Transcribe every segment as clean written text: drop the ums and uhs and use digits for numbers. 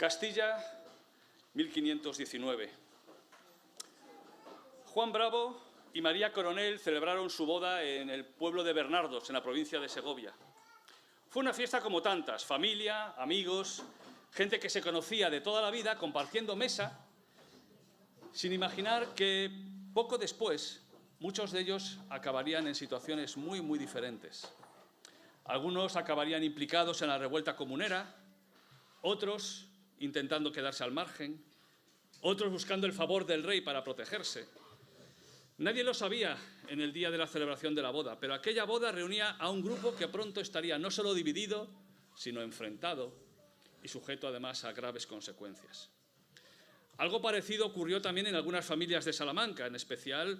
Castilla, 1519. Juan Bravo y María Coronel celebraron su boda en el pueblo de Bernardos, en la provincia de Segovia. Fue una fiesta como tantas, familia, amigos, gente que se conocía de toda la vida, compartiendo mesa, sin imaginar que poco después muchos de ellos acabarían en situaciones muy diferentes. Algunos acabarían implicados en la revuelta comunera, otros intentando quedarse al margen, otros buscando el favor del rey para protegerse. Nadie lo sabía en el día de la celebración de la boda, pero aquella boda reunía a un grupo que pronto estaría no solo dividido, sino enfrentado y sujeto además a graves consecuencias. Algo parecido ocurrió también en algunas familias de Salamanca, en especial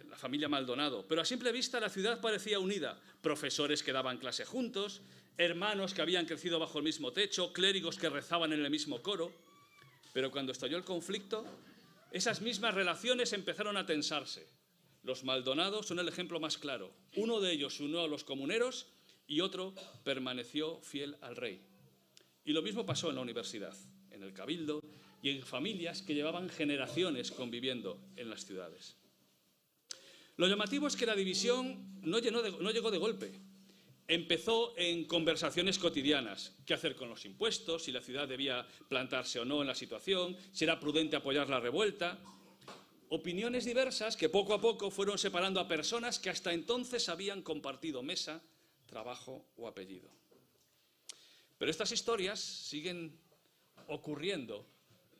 la familia Maldonado. Pero a simple vista la ciudad parecía unida. Profesores que daban clase juntos, hermanos que habían crecido bajo el mismo techo, clérigos que rezaban en el mismo coro. Pero cuando estalló el conflicto, esas mismas relaciones empezaron a tensarse. Los Maldonado son el ejemplo más claro. Uno de ellos se unió a los comuneros y otro permaneció fiel al rey. Y lo mismo pasó en la universidad, en el cabildo y en familias que llevaban generaciones conviviendo en las ciudades. Lo llamativo es que la división no llegó de golpe. Empezó en conversaciones cotidianas. ¿Qué hacer con los impuestos? Si la ciudad debía plantarse o no en la situación, si era prudente apoyar la revuelta. Opiniones diversas que poco a poco fueron separando a personas que hasta entonces habían compartido mesa, trabajo o apellido. Pero estas historias siguen ocurriendo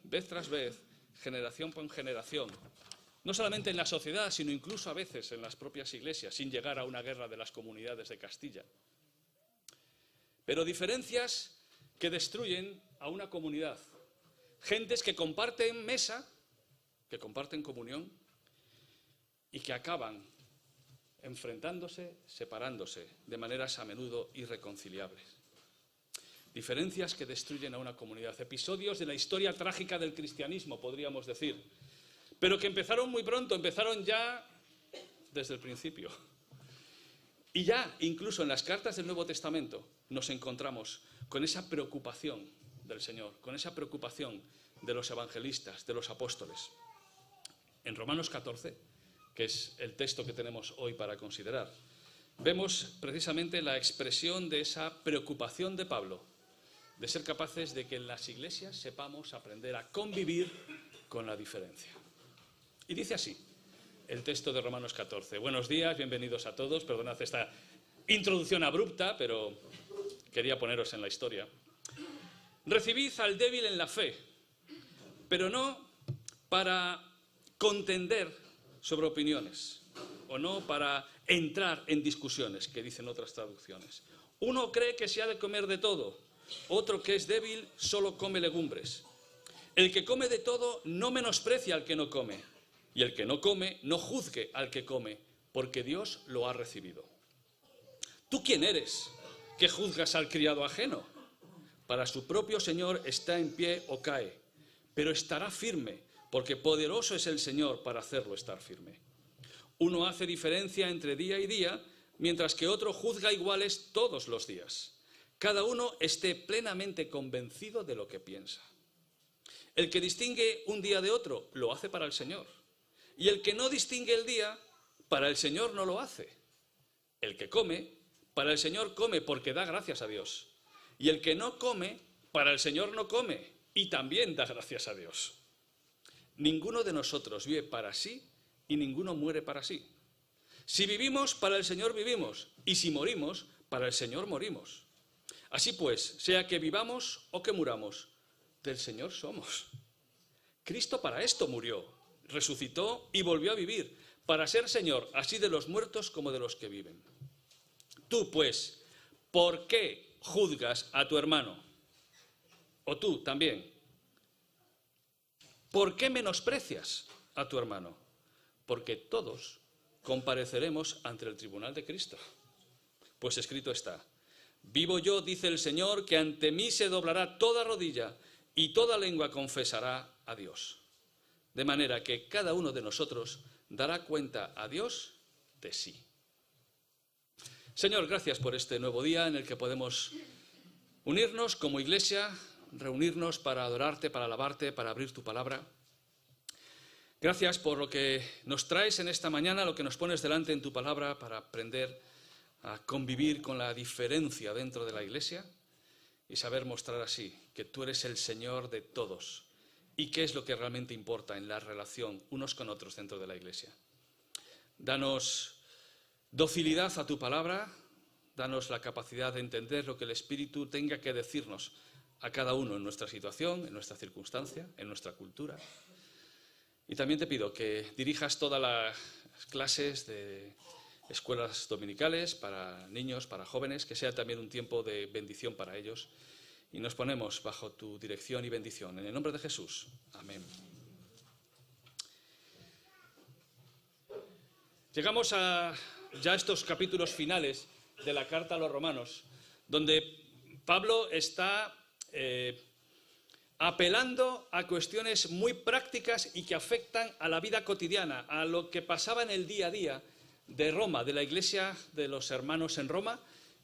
vez tras vez, generación por generación, no solamente en la sociedad, sino incluso a veces en las propias iglesias, sin llegar a una guerra de las comunidades de Castilla. Pero diferencias que destruyen a una comunidad, gentes que comparten mesa, que comparten comunión y que acaban enfrentándose, separándose de maneras a menudo irreconciliables. Diferencias que destruyen a una comunidad, episodios de la historia trágica del cristianismo, podríamos decir, pero que empezaron muy pronto, empezaron ya desde el principio. Y ya, incluso en las cartas del Nuevo Testamento, nos encontramos con esa preocupación del Señor, con esa preocupación de los evangelistas, de los apóstoles. En Romanos 14, que es el texto que tenemos hoy para considerar, vemos precisamente la expresión de esa preocupación de Pablo, de ser capaces de que en las iglesias sepamos aprender a convivir con la diferencia. Y dice así, el texto de Romanos 14. Buenos días, bienvenidos a todos. Perdonad esta introducción abrupta, pero quería poneros en la historia. Recibid al débil en la fe, pero no para contender sobre opiniones, o no para entrar en discusiones, que dicen otras traducciones. Uno cree que se ha de comer de todo, otro que es débil solo come legumbres. El que come de todo no menosprecia al que no come, y el que no come no juzgue al que come, porque Dios lo ha recibido. ¿Tú quién eres que juzgas al criado ajeno? Para su propio Señor está en pie o cae, pero estará firme, porque poderoso es el Señor para hacerlo estar firme. Uno hace diferencia entre día y día, mientras que otro juzga iguales todos los días. Cada uno esté plenamente convencido de lo que piensa. El que distingue un día de otro, lo hace para el Señor. Y el que no distingue el día, para el Señor no lo hace. El que come, para el Señor come porque da gracias a Dios. Y el que no come, para el Señor no come y también da gracias a Dios. Ninguno de nosotros vive para sí y ninguno muere para sí. Si vivimos, para el Señor vivimos, y si morimos, para el Señor morimos. Así pues, sea que vivamos o que muramos, del Señor somos. Cristo para esto murió, resucitó y volvió a vivir, para ser Señor así de los muertos como de los que viven. Tú, pues, ¿por qué juzgas a tu hermano? O tú también. ¿Por qué menosprecias a tu hermano? Porque todos compareceremos ante el tribunal de Cristo. Pues escrito está: vivo yo, dice el Señor, que ante mí se doblará toda rodilla y toda lengua confesará a Dios. De manera que cada uno de nosotros dará cuenta a Dios de sí. Señor, gracias por este nuevo día en el que podemos unirnos como iglesia reunirnos para adorarte, para alabarte, para abrir tu palabra. Gracias por lo que nos traes en esta mañana, lo que nos pones delante en tu palabra para aprender a convivir con la diferencia dentro de la Iglesia y saber mostrar así que tú eres el Señor de todos y qué es lo que realmente importa en la relación unos con otros dentro de la Iglesia. Danos docilidad a tu palabra, danos la capacidad de entender lo que el Espíritu tenga que decirnos a cada uno en nuestra situación, en nuestra circunstancia, en nuestra cultura. Y también te pido que dirijas todas las clases de escuelas dominicales para niños, para jóvenes, que sea también un tiempo de bendición para ellos. Y nos ponemos bajo tu dirección y bendición. En el nombre de Jesús. Amén. Llegamos a ya estos capítulos finales de la carta a los romanos, donde Pablo está apelando a cuestiones muy prácticas y que afectan a la vida cotidiana, a lo que pasaba en el día a día de Roma, de la iglesia de los hermanos en Roma,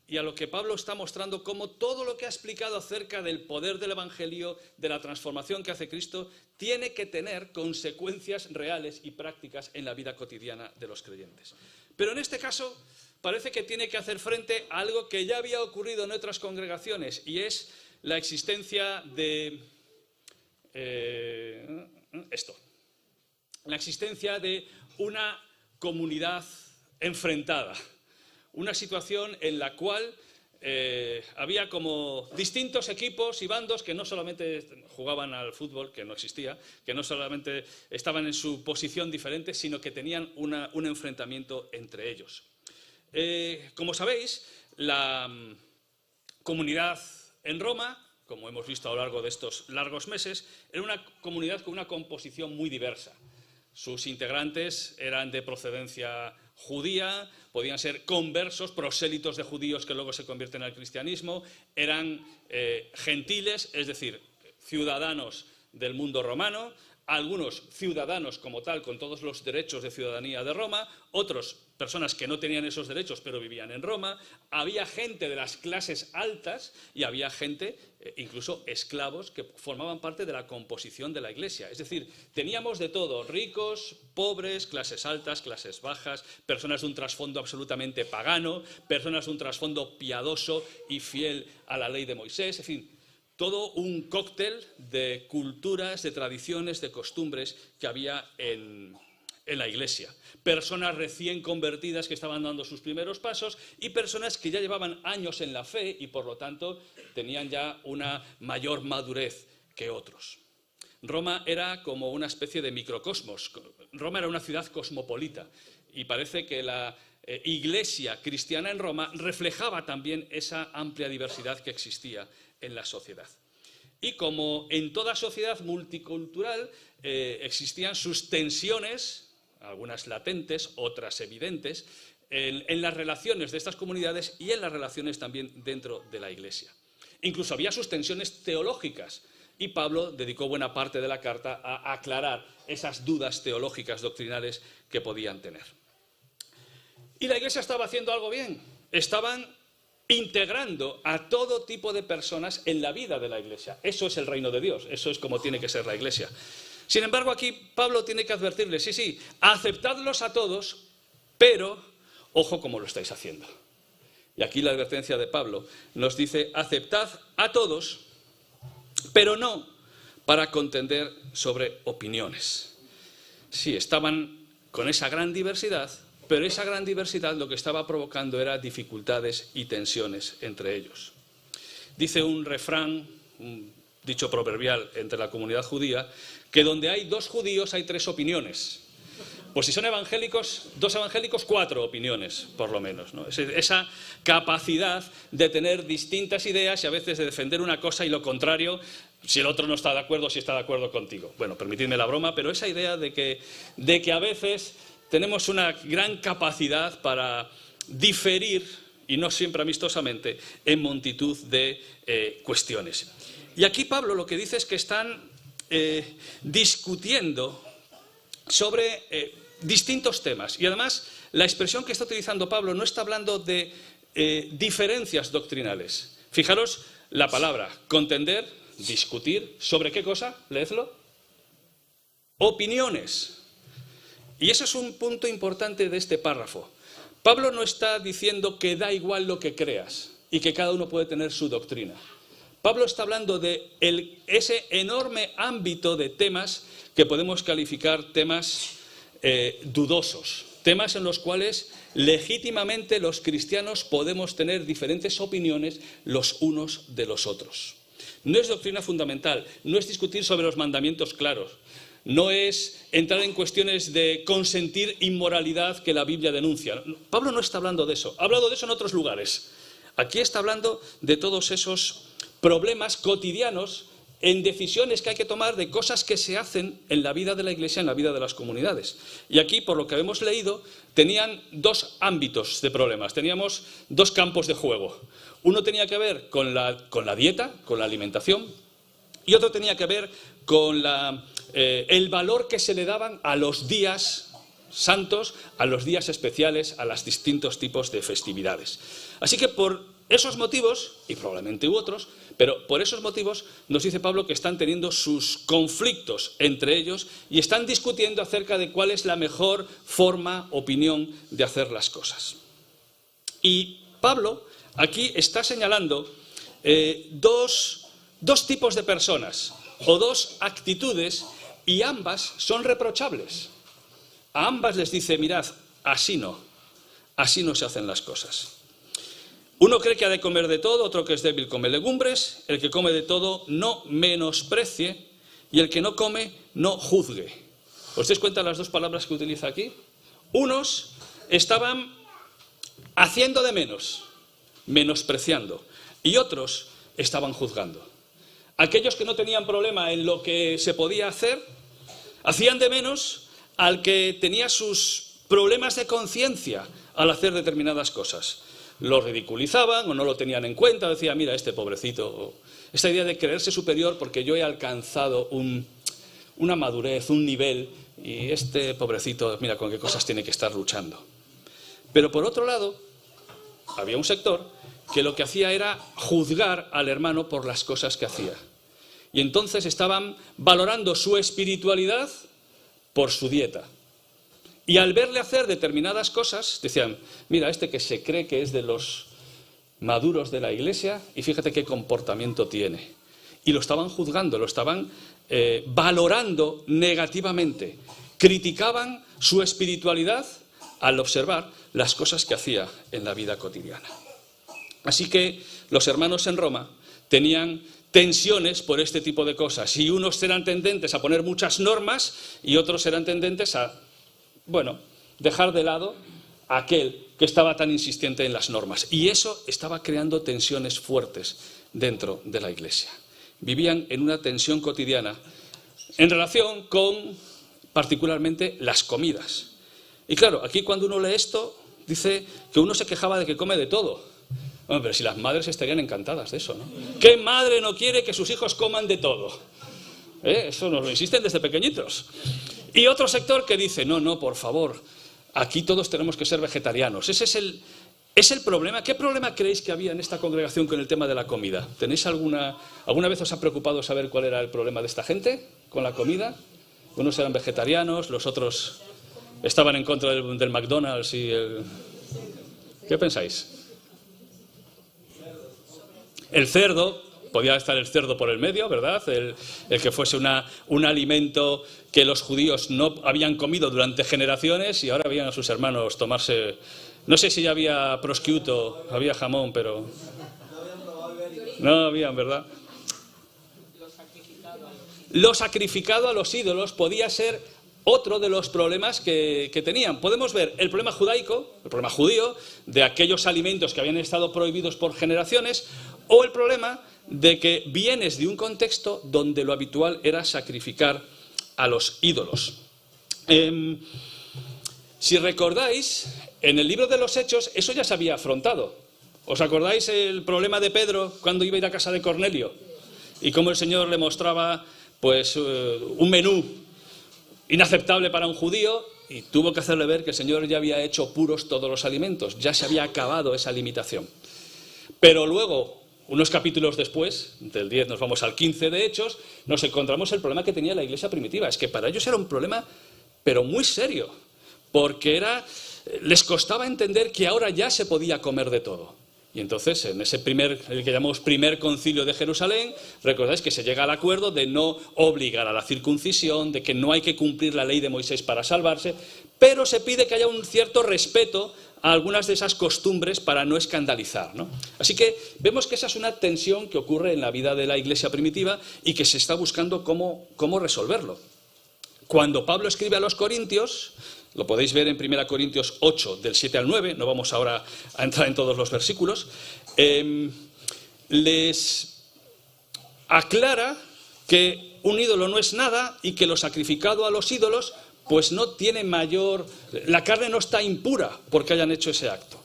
y a lo que Pablo está mostrando cómo todo lo que ha explicado acerca del poder del Evangelio, de la transformación que hace Cristo, tiene que tener consecuencias reales y prácticas en la vida cotidiana de los creyentes. Pero en este caso parece que tiene que hacer frente a algo que ya había ocurrido en otras congregaciones, y es la existencia de la existencia de una comunidad enfrentada. Una situación en la cual había como distintos equipos y bandos que no solamente jugaban al fútbol, que no existía, que no solamente estaban en su posición diferente, sino que tenían un enfrentamiento entre ellos. Como sabéis, la comunidad en Roma, como hemos visto a lo largo de estos largos meses, era una comunidad con una composición muy diversa. Sus integrantes eran de procedencia judía, podían ser conversos, prosélitos de judíos que luego se convierten al cristianismo, eran gentiles, es decir, ciudadanos del mundo romano, algunos ciudadanos como tal, con todos los derechos de ciudadanía de Roma, otros personas que no tenían esos derechos pero vivían en Roma, había gente de las clases altas y había gente, incluso esclavos, que formaban parte de la composición de la iglesia. Es decir, teníamos de todo, ricos, pobres, clases altas, clases bajas, personas de un trasfondo absolutamente pagano, personas de un trasfondo piadoso y fiel a la ley de Moisés, en fin, todo un cóctel de culturas, de tradiciones, de costumbres que había en la iglesia. Personas recién convertidas que estaban dando sus primeros pasos y personas que ya llevaban años en la fe y por lo tanto tenían ya una mayor madurez que otros. Roma era como una especie de microcosmos. Roma era una ciudad cosmopolita y parece que la iglesia cristiana en Roma reflejaba también esa amplia diversidad que existía en la sociedad. Y como en toda sociedad multicultural existían sus tensiones, algunas latentes, otras evidentes, en las relaciones de estas comunidades y en las relaciones también dentro de la iglesia. Incluso había sus tensiones teológicas y Pablo dedicó buena parte de la carta a aclarar esas dudas teológicas doctrinales que podían tener. Y la iglesia estaba haciendo algo bien, estaban integrando a todo tipo de personas en la vida de la iglesia. Eso es el reino de Dios, eso es como tiene que ser la iglesia. Sin embargo, aquí Pablo tiene que advertirles, sí, aceptadlos a todos, pero ojo cómo lo estáis haciendo. Y aquí la advertencia de Pablo nos dice, aceptad a todos, pero no para contender sobre opiniones. Sí, estaban con esa gran diversidad, pero esa gran diversidad lo que estaba provocando era dificultades y tensiones entre ellos. Dice un refrán, un dicho proverbial entre la comunidad judía, que donde hay dos judíos hay tres opiniones. Pues si son evangélicos, dos evangélicos, cuatro opiniones, por lo menos, ¿no? Esa capacidad de tener distintas ideas y a veces de defender una cosa y lo contrario, si el otro no está de acuerdo, si está de acuerdo contigo. Bueno, permitidme la broma, pero esa idea de que a veces tenemos una gran capacidad para diferir, y no siempre amistosamente, en multitud de cuestiones. Y aquí Pablo lo que dice es que están discutiendo sobre distintos temas. Y además, la expresión que está utilizando Pablo no está hablando de diferencias doctrinales. Fijaros la palabra, contender, discutir. ¿Sobre qué cosa? Leedlo. Opiniones. Y eso es un punto importante de este párrafo. Pablo no está diciendo que da igual lo que creas y que cada uno puede tener su doctrina. Pablo está hablando de ese enorme ámbito de temas que podemos calificar temas dudosos, temas en los cuales legítimamente los cristianos podemos tener diferentes opiniones los unos de los otros. No es doctrina fundamental, no es discutir sobre los mandamientos claros, no es entrar en cuestiones de consentir inmoralidad que la Biblia denuncia. Pablo no está hablando de eso, ha hablado de eso en otros lugares. Aquí está hablando de todos esos problemas cotidianos en decisiones que hay que tomar de cosas que se hacen en la vida de la Iglesia, en la vida de las comunidades. Y aquí, por lo que hemos leído, tenían dos ámbitos de problemas, teníamos dos campos de juego. Uno tenía que ver con la dieta, con la alimentación, y otro tenía que ver con el valor que se le daban a los días santos, a los días especiales, a los distintos tipos de festividades. Así que por esos motivos, y probablemente otros, pero por esos motivos nos dice Pablo que están teniendo sus conflictos entre ellos y están discutiendo acerca de cuál es la mejor forma, opinión de hacer las cosas. Y Pablo aquí está señalando dos tipos de personas o dos actitudes, y ambas son reprochables. A ambas les dice, mirad, así no se hacen las cosas. Uno cree que ha de comer de todo, otro que es débil come legumbres, el que come de todo no menosprecie y el que no come no juzgue. ¿Os dais cuenta de las dos palabras que utiliza aquí? Unos estaban haciendo de menos, menospreciando, y otros estaban juzgando. Aquellos que no tenían problema en lo que se podía hacer, hacían de menos al que tenía sus problemas de conciencia al hacer determinadas cosas. Lo ridiculizaban o no lo tenían en cuenta, decía, mira, este pobrecito, esta idea de creerse superior porque yo he alcanzado una madurez, un nivel, y este pobrecito, mira con qué cosas tiene que estar luchando. Pero por otro lado, había un sector que lo que hacía era juzgar al hermano por las cosas que hacía. Y entonces estaban valorando su espiritualidad por su dieta. Y al verle hacer determinadas cosas, decían, mira, este que se cree que es de los maduros de la Iglesia, y fíjate qué comportamiento tiene. Y lo estaban juzgando, lo estaban valorando negativamente. Criticaban su espiritualidad al observar las cosas que hacía en la vida cotidiana. Así que los hermanos en Roma tenían tensiones por este tipo de cosas. Y unos eran tendentes a poner muchas normas y otros eran tendentes a dejar de lado a aquel que estaba tan insistente en las normas. Y eso estaba creando tensiones fuertes dentro de la Iglesia. Vivían en una tensión cotidiana en relación con, particularmente, las comidas. Y claro, aquí cuando uno lee esto, dice que uno se quejaba de que come de todo. Bueno, pero si las madres estarían encantadas de eso, ¿no? ¿Qué madre no quiere que sus hijos coman de todo? Eso nos lo insisten desde pequeñitos. Y otro sector que dice, no, por favor, aquí todos tenemos que ser vegetarianos. Ese es el problema. ¿Qué problema creéis que había en esta congregación con el tema de la comida? ¿Tenéis alguna vez os ha preocupado saber cuál era el problema de esta gente con la comida? Unos eran vegetarianos, los otros estaban en contra del McDonald's y el... ¿Qué pensáis? El cerdo, podía estar el cerdo por el medio, ¿verdad? El que fuese un alimento que los judíos no habían comido durante generaciones y ahora veían a sus hermanos tomarse... No sé si ya había prosciutto, había jamón, pero... No habían, ¿verdad? Lo sacrificado a los ídolos podía ser otro de los problemas que tenían. Podemos ver el problema judaico, el problema judío, de aquellos alimentos que habían estado prohibidos por generaciones, o el problema de que vienes de un contexto donde lo habitual era sacrificar a los ídolos. Si recordáis, en el libro de los Hechos eso ya se había afrontado. ¿Os acordáis el problema de Pedro cuando iba a ir a casa de Cornelio? Y cómo el Señor le mostraba un menú inaceptable para un judío y tuvo que hacerle ver que el Señor ya había hecho puros todos los alimentos, ya se había acabado esa limitación. Pero luego unos capítulos después, del 10 nos vamos al 15 de Hechos, nos encontramos el problema que tenía la iglesia primitiva. Es que para ellos era un problema, pero muy serio, porque les costaba entender que ahora ya se podía comer de todo. Y entonces, en ese el que llamamos primer concilio de Jerusalén, recordáis que se llega al acuerdo de no obligar a la circuncisión, de que no hay que cumplir la ley de Moisés para salvarse, pero se pide que haya un cierto respeto a algunas de esas costumbres para no escandalizar, ¿no? Así que vemos que esa es una tensión que ocurre en la vida de la iglesia primitiva y que se está buscando cómo resolverlo. Cuando Pablo escribe a los corintios, lo podéis ver en 1 Corintios 8, del 7 al 9, no vamos ahora a entrar en todos los versículos, les aclara que un ídolo no es nada y que lo sacrificado a los ídolos pues no tiene la carne no está impura porque hayan hecho ese acto.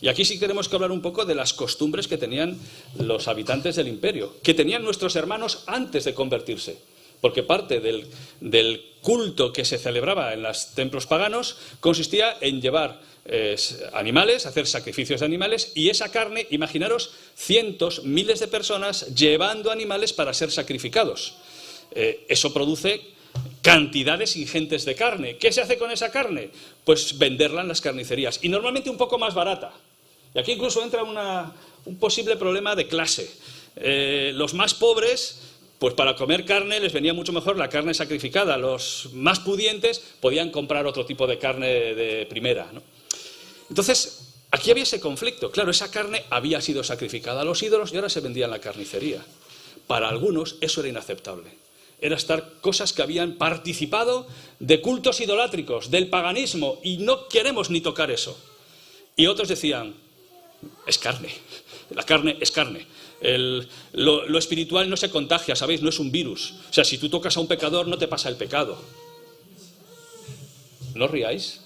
Y aquí sí tenemos que hablar un poco de las costumbres que tenían los habitantes del imperio, que tenían nuestros hermanos antes de convertirse. Porque parte del culto que se celebraba en los templos paganos consistía en llevar animales, hacer sacrificios de animales, y esa carne, imaginaros, cientos, miles de personas llevando animales para ser sacrificados. Eso produce cantidades ingentes de carne. ¿Qué se hace con esa carne? Pues venderla en las carnicerías, y normalmente un poco más barata. Y aquí incluso entra un posible problema de clase. Los más pobres, pues para comer carne les venía mucho mejor la carne sacrificada. Los más pudientes podían comprar otro tipo de carne de primera, ¿no? Entonces, aquí había ese conflicto. Claro, esa carne había sido sacrificada a los ídolos y ahora se vendía en la carnicería. Para algunos eso era inaceptable. Era cosas que habían participado de cultos idolátricos, del paganismo, y no queremos ni tocar eso. Y otros decían, es carne, la carne es carne. Lo espiritual no se contagia, ¿sabéis? No es un virus. O sea, si tú tocas a un pecador, no te pasa el pecado. No os riáis,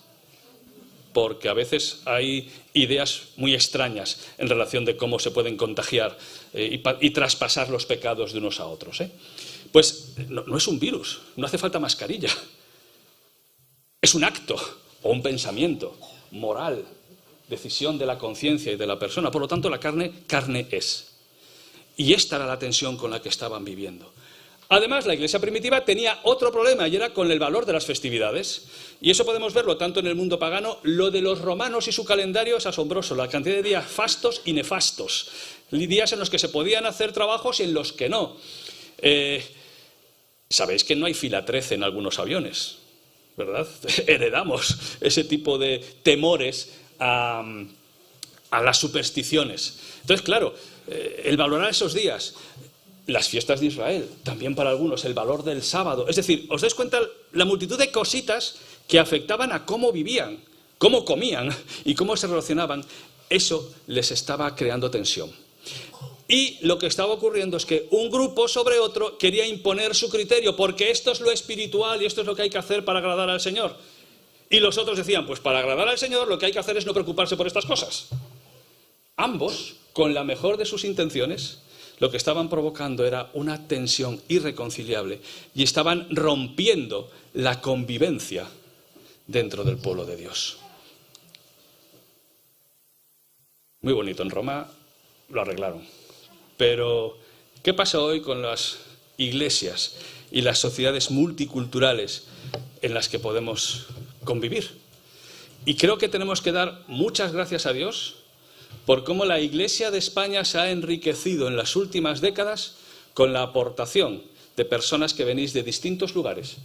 porque a veces hay ideas muy extrañas en relación de cómo se pueden contagiar y traspasar los pecados de unos a otros, ¿eh? Pues no es un virus, no hace falta mascarilla. Es un acto o un pensamiento moral, decisión de la conciencia y de la persona. Por lo tanto, la carne es. Y esta era la tensión con la que estaban viviendo. Además, la iglesia primitiva tenía otro problema, y era con el valor de las festividades. Y eso podemos verlo tanto en el mundo pagano. Lo de los romanos y su calendario es asombroso. La cantidad de días fastos y nefastos. Días en los que se podían hacer trabajos y en los que no. Sabéis que no hay fila 13 en algunos aviones, ¿verdad? Heredamos ese tipo de temores a las supersticiones. Entonces, claro, el valorar esos días, las fiestas de Israel, también para algunos, el valor del sábado. Es decir, ¿os dais cuenta la multitud de cositas que afectaban a cómo vivían, cómo comían y cómo se relacionaban? Eso les estaba creando tensión. Y lo que estaba ocurriendo es que un grupo sobre otro quería imponer su criterio, porque esto es lo espiritual y esto es lo que hay que hacer para agradar al Señor. Y los otros decían, pues para agradar al Señor lo que hay que hacer es no preocuparse por estas cosas. Ambos, con la mejor de sus intenciones, lo que estaban provocando era una tensión irreconciliable y estaban rompiendo la convivencia dentro del pueblo de Dios. Muy bonito, en Roma lo arreglaron. Pero, ¿qué pasa hoy con las iglesias y las sociedades multiculturales en las que podemos convivir? Y creo que tenemos que dar muchas gracias a Dios por cómo la Iglesia de España se ha enriquecido en las últimas décadas con la aportación de personas que venís de distintos lugares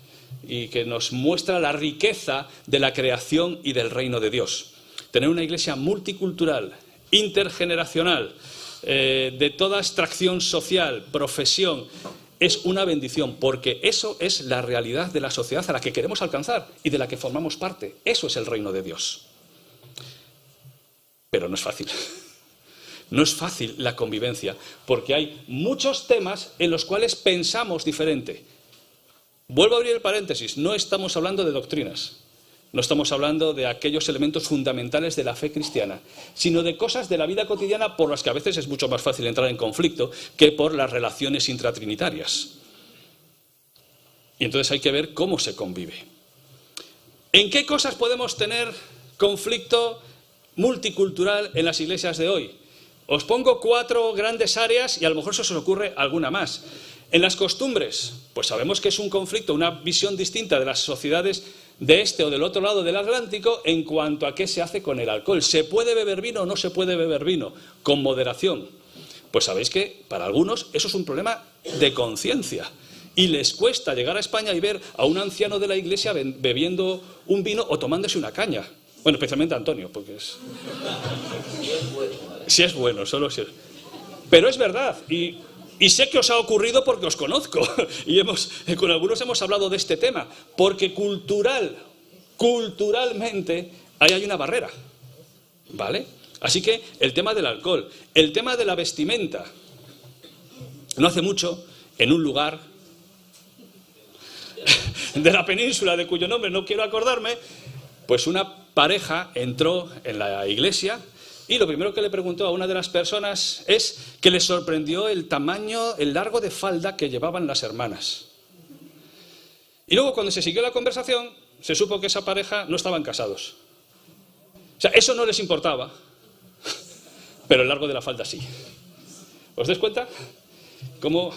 y que nos muestra la riqueza de la creación y del reino de Dios. Tener una iglesia multicultural, intergeneracional, de toda extracción social, profesión, es una bendición, porque eso es la realidad de la sociedad a la que queremos alcanzar y de la que formamos parte. Eso es el reino de Dios. Pero no es fácil. No es fácil la convivencia, porque hay muchos temas en los cuales pensamos diferente. Vuelvo a abrir el paréntesis, no estamos hablando de doctrinas. No estamos hablando de aquellos elementos fundamentales de la fe cristiana, sino de cosas de la vida cotidiana por las que a veces es mucho más fácil entrar en conflicto que por las relaciones intratrinitarias. Y entonces hay que ver cómo se convive. ¿En qué cosas podemos tener conflicto multicultural en las iglesias de hoy? Os pongo 4 grandes áreas y a lo mejor se os ocurre alguna más. En las costumbres, pues sabemos que es un conflicto, una visión distinta de las sociedades de este o del otro lado del Atlántico en cuanto a qué se hace con el alcohol. ¿Se puede beber vino o no se puede beber vino? Con moderación. Pues sabéis que para algunos eso es un problema de conciencia. Y les cuesta llegar a España y ver a un anciano de la iglesia bebiendo un vino o tomándose una caña. Bueno, especialmente a Antonio, porque es... Si es bueno, solo si es... Pero es verdad, y sé que os ha ocurrido porque os conozco, y con algunos hemos hablado de este tema, porque culturalmente ahí hay una barrera, ¿vale? Así que el tema del alcohol, el tema de la vestimenta. No hace mucho, en un lugar de la península, de cuyo nombre no quiero acordarme, pues una pareja entró en la iglesia y lo primero que le preguntó a una de las personas es que le sorprendió el tamaño, el largo de falda que llevaban las hermanas. Y luego cuando se siguió la conversación, se supo que esa pareja no estaban casados. O sea, eso no les importaba, pero el largo de la falda sí. ¿Os dais cuenta? Cómo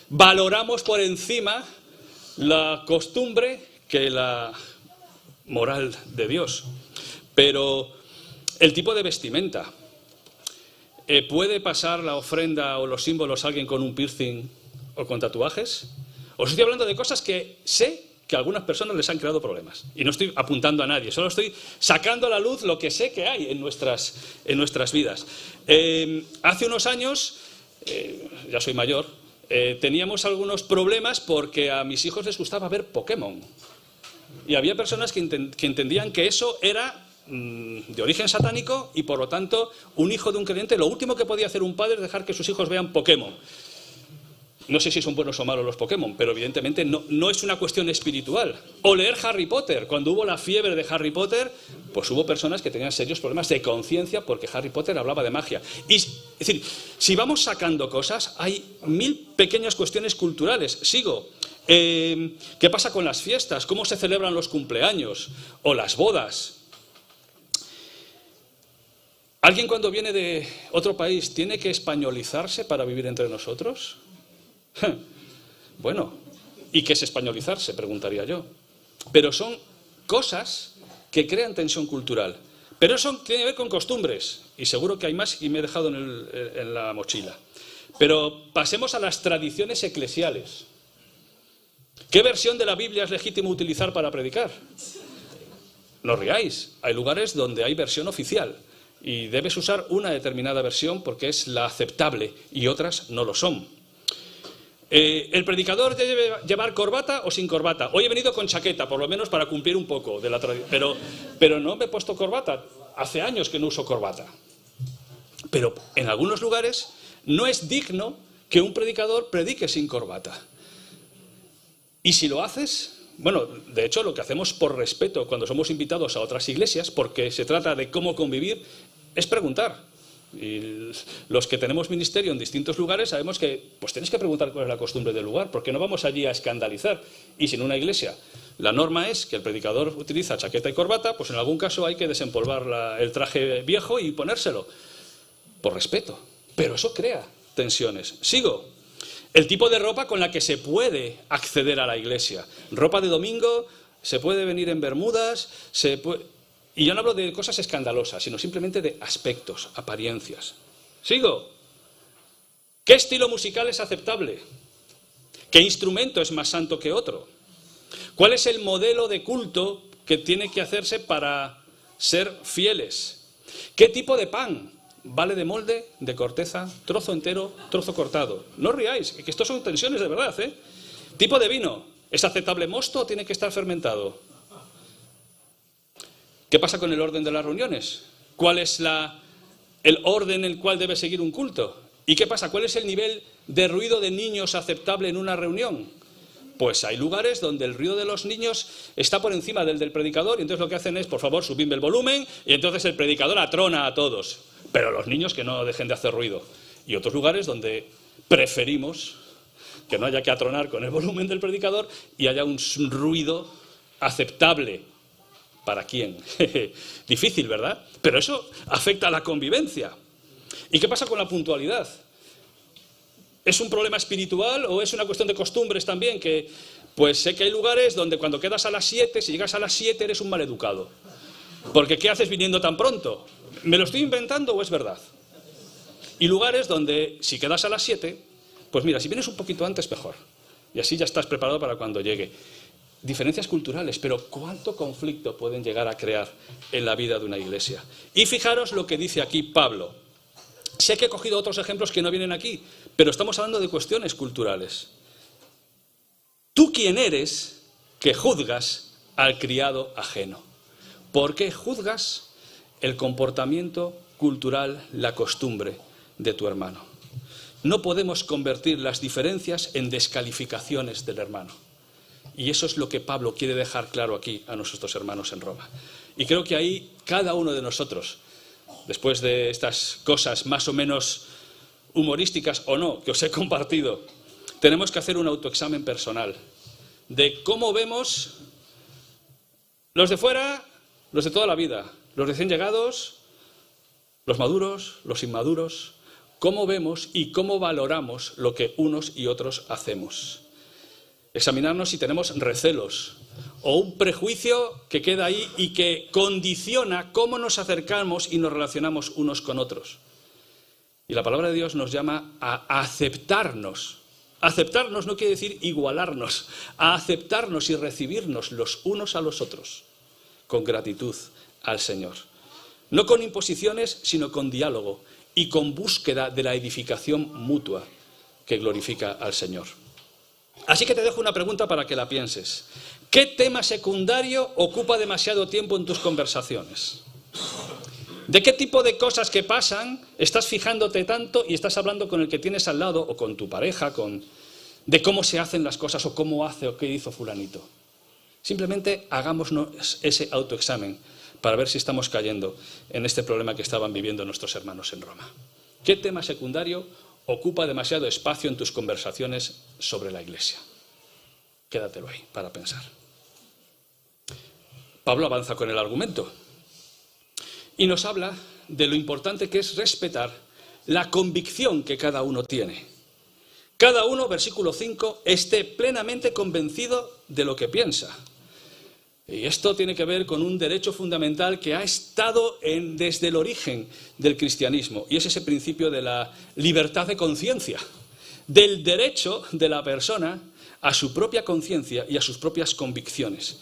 valoramos por encima la costumbre que la moral de Dios. Pero el tipo de vestimenta. ¿Puede pasar la ofrenda o los símbolos a alguien con un piercing o con tatuajes? Os estoy hablando de cosas que sé que a algunas personas les han creado problemas. Y no estoy apuntando a nadie, solo estoy sacando a la luz lo que sé que hay en nuestras vidas. Hace unos años, ya soy mayor, teníamos algunos problemas porque a mis hijos les gustaba ver Pokémon. Y había personas que entendían que eso era de origen satánico y por lo tanto un hijo de un creyente, lo último que podía hacer un padre es dejar que sus hijos vean Pokémon. No sé si son buenos o malos los Pokémon, pero evidentemente no es una cuestión espiritual. O leer Harry Potter. Cuando hubo la fiebre de Harry Potter, pues hubo personas que tenían serios problemas de conciencia porque Harry Potter hablaba de magia. Es decir, si vamos sacando cosas, hay 1000 pequeñas cuestiones culturales. Sigo. ¿Qué pasa con las fiestas? ¿Cómo se celebran los cumpleaños? O las bodas. ¿Alguien cuando viene de otro país tiene que españolizarse para vivir entre nosotros? Bueno, ¿y qué es españolizarse? Preguntaría yo. Pero son cosas que crean tensión cultural. Pero eso tiene que ver con costumbres. Y seguro que hay más y me he dejado en la mochila. Pero pasemos a las tradiciones eclesiales. ¿Qué versión de la Biblia es legítimo utilizar para predicar? No riáis. Hay lugares donde hay versión oficial. Y debes usar una determinada versión porque es la aceptable y otras no lo son. ¿El predicador debe llevar corbata o sin corbata? Hoy he venido con chaqueta, por lo menos para cumplir un poco de la tradición. Pero no me he puesto corbata. Hace años que no uso corbata. Pero en algunos lugares no es digno que un predicador predique sin corbata. Y si lo haces, bueno, de hecho lo que hacemos por respeto cuando somos invitados a otras iglesias, porque se trata de cómo convivir, es preguntar. Y los que tenemos ministerio en distintos lugares sabemos que pues tenéis que preguntar cuál es la costumbre del lugar, porque no vamos allí a escandalizar. Y si en una iglesia la norma es que el predicador utiliza chaqueta y corbata, pues en algún caso hay que desempolvar el traje viejo y ponérselo, por respeto. Pero eso crea tensiones. Sigo. El tipo de ropa con la que se puede acceder a la iglesia. Ropa de domingo, se puede venir en bermudas, y yo no hablo de cosas escandalosas, sino simplemente de aspectos, apariencias. Sigo. ¿Qué estilo musical es aceptable? ¿Qué instrumento es más santo que otro? ¿Cuál es el modelo de culto que tiene que hacerse para ser fieles? ¿Qué tipo de pan vale de molde, de corteza, trozo entero, trozo cortado? No riáis, que estos son tensiones de verdad, ¿eh? ¿Tipo de vino? ¿Es aceptable mosto o tiene que estar fermentado? ¿Qué pasa con el orden de las reuniones? ¿Cuál es el orden en el cual debe seguir un culto? ¿Y qué pasa? ¿Cuál es el nivel de ruido de niños aceptable en una reunión? Pues hay lugares donde el ruido de los niños está por encima del predicador y entonces lo que hacen es, por favor, subidme el volumen y entonces el predicador atrona a todos. Pero los niños que no dejen de hacer ruido. Y otros lugares donde preferimos que no haya que atronar con el volumen del predicador y haya un ruido aceptable. ¿Para quién? Difícil, ¿verdad? Pero eso afecta a la convivencia. ¿Y qué pasa con la puntualidad? ¿Es un problema espiritual o es una cuestión de costumbres también? Que, pues sé que hay lugares donde cuando quedas a las 7, si llegas a las 7 eres un maleducado. Porque ¿qué haces viniendo tan pronto? ¿Me lo estoy inventando o es verdad? Y lugares donde si quedas a las 7, pues mira, si vienes un poquito antes mejor. Y así ya estás preparado para cuando llegue. Diferencias culturales, pero ¿cuánto conflicto pueden llegar a crear en la vida de una iglesia? Y fijaros lo que dice aquí Pablo. Sé que he cogido otros ejemplos que no vienen aquí, pero estamos hablando de cuestiones culturales. ¿Tú quién eres que juzgas al criado ajeno? ¿Por qué juzgas el comportamiento cultural, la costumbre de tu hermano? No podemos convertir las diferencias en descalificaciones del hermano. Y eso es lo que Pablo quiere dejar claro aquí a nuestros hermanos en Roma. Y creo que ahí cada uno de nosotros, después de estas cosas más o menos humorísticas o no, que os he compartido, tenemos que hacer un autoexamen personal de cómo vemos los de fuera, los de toda la vida, los recién llegados, los maduros, los inmaduros, cómo vemos y cómo valoramos lo que unos y otros hacemos. Examinarnos si tenemos recelos o un prejuicio que queda ahí y que condiciona cómo nos acercamos y nos relacionamos unos con otros. Y la palabra de Dios nos llama a aceptarnos. Aceptarnos no quiere decir igualarnos, a aceptarnos y recibirnos los unos a los otros con gratitud al Señor. No con imposiciones, sino con diálogo y con búsqueda de la edificación mutua que glorifica al Señor. Así que te dejo una pregunta para que la pienses. ¿Qué tema secundario ocupa demasiado tiempo en tus conversaciones? ¿De qué tipo de cosas que pasan estás fijándote tanto y estás hablando con el que tienes al lado o con tu pareja, de cómo se hacen las cosas o cómo hace o qué hizo fulanito? Simplemente hagámonos ese autoexamen para ver si estamos cayendo en este problema que estaban viviendo nuestros hermanos en Roma. ¿Qué tema secundario ocupa demasiado espacio en tus conversaciones sobre la Iglesia? Quédatelo ahí para pensar. Pablo avanza con el argumento y nos habla de lo importante que es respetar la convicción que cada uno tiene. Cada uno, versículo 5, esté plenamente convencido de lo que piensa. Y esto tiene que ver con un derecho fundamental que ha estado desde el origen del cristianismo, y es ese principio de la libertad de conciencia, del derecho de la persona a su propia conciencia y a sus propias convicciones.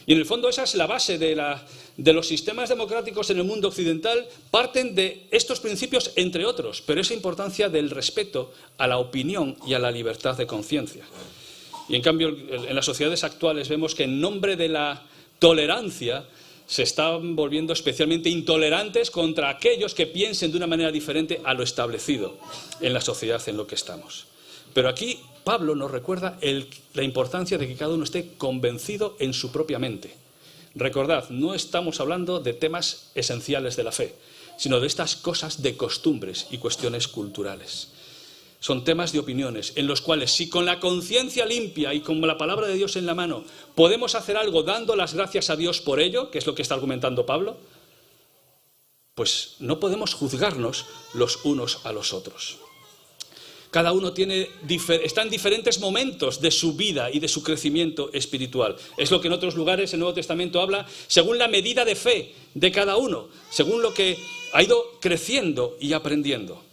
Y en el fondo esa es la base de los sistemas democráticos en el mundo occidental, parten de estos principios entre otros, pero esa importancia del respeto a la opinión y a la libertad de conciencia. Y en cambio en las sociedades actuales vemos que en nombre de la tolerancia se están volviendo especialmente intolerantes contra aquellos que piensen de una manera diferente a lo establecido en la sociedad en lo que estamos. Pero aquí Pablo nos recuerda la importancia de que cada uno esté convencido en su propia mente. Recordad, no estamos hablando de temas esenciales de la fe, sino de estas cosas de costumbres y cuestiones culturales. Son temas de opiniones en los cuales si con la conciencia limpia y con la palabra de Dios en la mano podemos hacer algo dando las gracias a Dios por ello, que es lo que está argumentando Pablo, pues no podemos juzgarnos los unos a los otros. Cada uno está en diferentes momentos de su vida y de su crecimiento espiritual. Es lo que en otros lugares el Nuevo Testamento habla según la medida de fe de cada uno, según lo que ha ido creciendo y aprendiendo.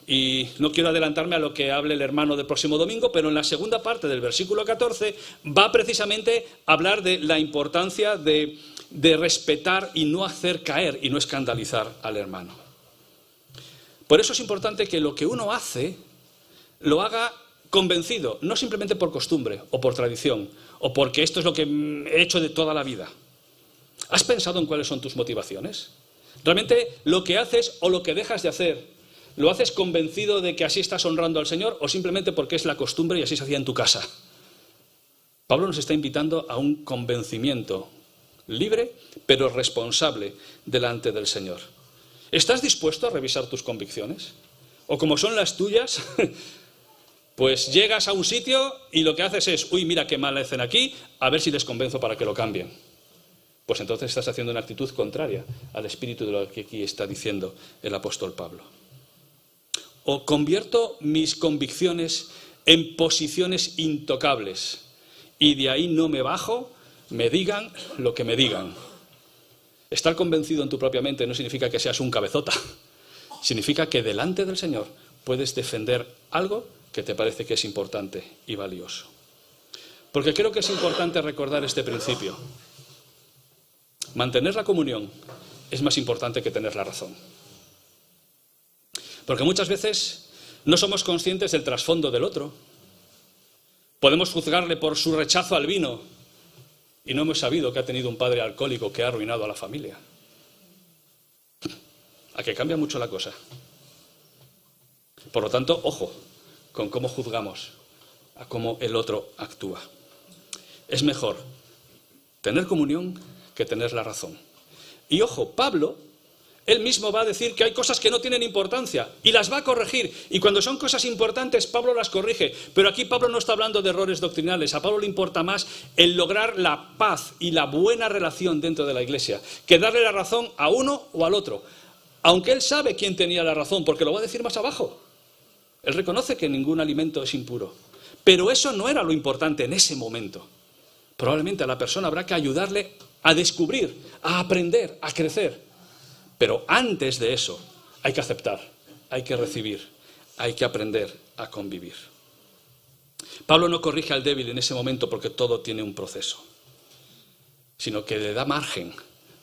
Y no quiero adelantarme a lo que hable el hermano del próximo domingo, pero en la segunda parte del versículo 14 va precisamente a hablar de la importancia de respetar y no hacer caer y no escandalizar al hermano. Por eso es importante que lo que uno hace lo haga convencido, no simplemente por costumbre o por tradición o porque esto es lo que he hecho de toda la vida. ¿Has pensado en cuáles son tus motivaciones? ¿Realmente lo que haces o lo que dejas de hacer lo haces convencido de que así estás honrando al Señor o simplemente porque es la costumbre y así se hacía en tu casa? Pablo nos está invitando a un convencimiento libre pero responsable delante del Señor. ¿Estás dispuesto a revisar tus convicciones? ¿O como son las tuyas, pues llegas a un sitio y lo que haces es, uy, mira qué mal hacen aquí, a ver si les convenzo para que lo cambien? Pues entonces estás haciendo una actitud contraria al espíritu de lo que aquí está diciendo el apóstol Pablo. o convierto mis convicciones en posiciones intocables y de ahí no me bajo, me digan lo que me digan. Estar convencido en tu propia mente no significa que seas un cabezota. Significa que delante del Señor puedes defender algo que te parece que es importante y valioso. Porque creo que es importante recordar este principio. Mantener la comunión es más importante que tener la razón. Porque muchas veces no somos conscientes del trasfondo del otro. Podemos juzgarle por su rechazo al vino y no hemos sabido que ha tenido un padre alcohólico que ha arruinado a la familia. A que cambia mucho la cosa. Por lo tanto, ojo con cómo juzgamos a cómo el otro actúa. Es mejor tener comunión que tener la razón. Y ojo, Pablo, él mismo va a decir que hay cosas que no tienen importancia y las va a corregir. Y cuando son cosas importantes, Pablo las corrige. Pero aquí Pablo no está hablando de errores doctrinales. A Pablo le importa más el lograr la paz y la buena relación dentro de la iglesia que darle la razón a uno o al otro. Aunque él sabe quién tenía la razón, porque lo va a decir más abajo. Él reconoce que ningún alimento es impuro. Pero eso no era lo importante en ese momento. Probablemente a la persona habrá que ayudarle a descubrir, a aprender, a crecer. Pero antes de eso hay que aceptar, hay que recibir, hay que aprender a convivir. Pablo no corrige al débil en ese momento porque todo tiene un proceso, sino que le da margen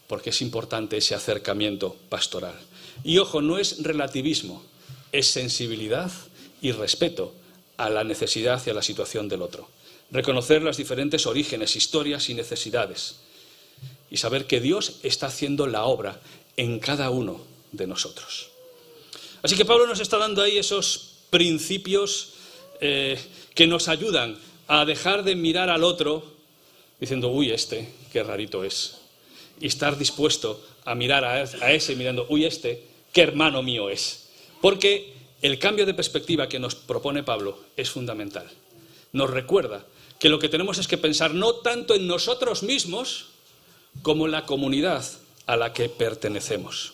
porque es importante ese acercamiento pastoral. Y ojo, no es relativismo, es sensibilidad y respeto a la necesidad y a la situación del otro. Reconocer los diferentes orígenes, historias y necesidades. Y saber que Dios está haciendo la obra en cada uno de nosotros. Así que Pablo nos está dando ahí esos principios que nos ayudan a dejar de mirar al otro diciendo, uy, qué rarito es. Y estar dispuesto a mirar a ese mirando, uy, qué hermano mío es. Porque el cambio de perspectiva que nos propone Pablo es fundamental. Nos recuerda que lo que tenemos es que pensar no tanto en nosotros mismos como en la comunidad a la que pertenecemos.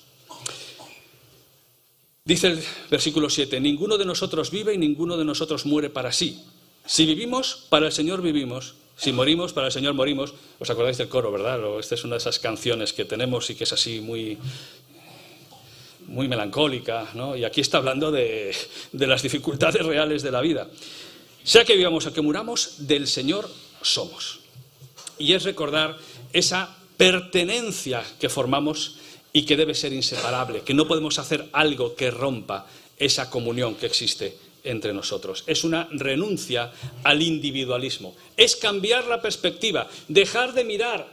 Dice el versículo 7, ninguno de nosotros vive y ninguno de nosotros muere para sí. Si vivimos, para el Señor vivimos. Si morimos, para el Señor morimos. ¿Os acordáis del coro, verdad? Esta es una de esas canciones que tenemos y que es así muy melancólica, ¿no? Y aquí está hablando de las dificultades reales de la vida. Sea que vivamos o que muramos, del Señor somos. Y es recordar esa pertenencia que formamos y que debe ser inseparable, que no podemos hacer algo que rompa esa comunión que existe entre nosotros. Es una renuncia al individualismo, es cambiar la perspectiva, dejar de mirar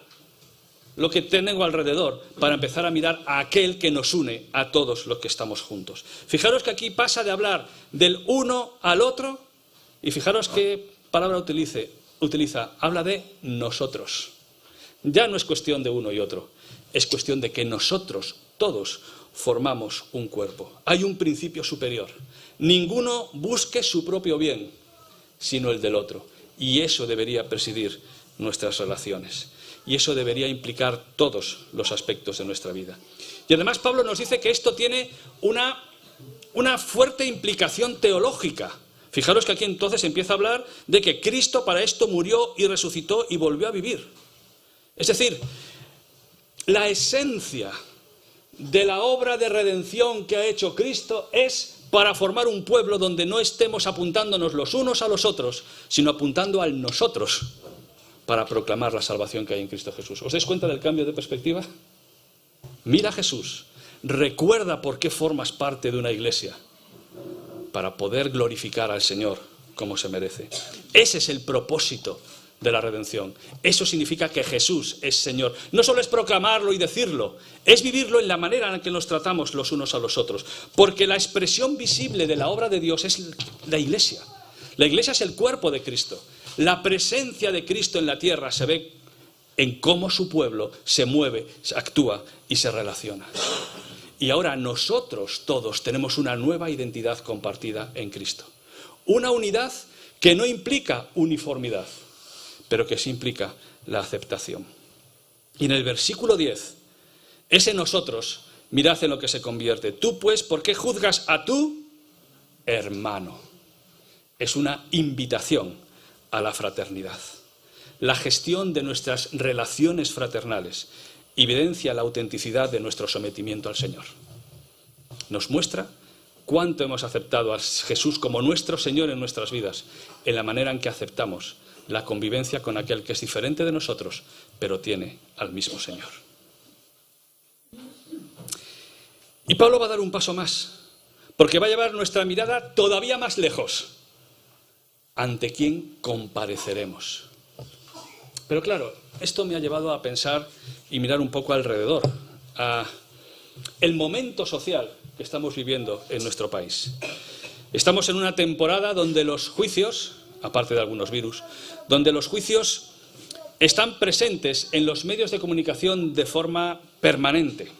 lo que tengo alrededor para empezar a mirar a aquel que nos une a todos los que estamos juntos. Fijaros que aquí pasa de hablar del uno al otro y fijaros qué palabra utiliza, habla de nosotros. Ya no es cuestión de uno y otro, es cuestión de que nosotros, todos, formamos un cuerpo. Hay un principio superior. Ninguno busque su propio bien, sino el del otro. Y eso debería presidir nuestras relaciones. Y eso debería implicar todos los aspectos de nuestra vida. Y además Pablo nos dice que esto tiene una fuerte implicación teológica. Fijaros que aquí entonces empieza a hablar de que Cristo para esto murió y resucitó y volvió a vivir. Es decir, la esencia de la obra de redención que ha hecho Cristo es para formar un pueblo donde no estemos apuntándonos los unos a los otros, sino apuntando al nosotros para proclamar la salvación que hay en Cristo Jesús. ¿Os dais cuenta del cambio de perspectiva? Mira a Jesús, recuerda por qué formas parte de una iglesia, para poder glorificar al Señor como se merece. Ese es el propósito de la redención. Eso significa que Jesús es Señor. No solo es proclamarlo y decirlo, es vivirlo en la manera en la que nos tratamos los unos a los otros. Porque la expresión visible de la obra de Dios es la iglesia. La iglesia es el cuerpo de Cristo. La presencia de Cristo en la tierra se ve en cómo su pueblo se mueve, actúa y se relaciona. Y ahora nosotros todos tenemos una nueva identidad compartida en Cristo. Una unidad que no implica uniformidad, pero que sí implica la aceptación. Y en el versículo 10, ese nosotros, mirad en lo que se convierte. Tú pues, ¿por qué juzgas a tú hermano. Es una invitación a la fraternidad. La gestión de nuestras relaciones fraternales evidencia la autenticidad de nuestro sometimiento al Señor. Nos muestra cuánto hemos aceptado a Jesús como nuestro Señor en nuestras vidas, en la manera en que aceptamos la convivencia con aquel que es diferente de nosotros, pero tiene al mismo Señor. Y Pablo va a dar un paso más, porque va a llevar nuestra mirada todavía más lejos. ¿Ante quién compareceremos? Pero claro, esto me ha llevado a pensar y mirar un poco alrededor, a el momento social que estamos viviendo en nuestro país. Estamos en una temporada donde los juicios, aparte de algunos virus, donde los juicios están presentes en los medios de comunicación de forma permanente,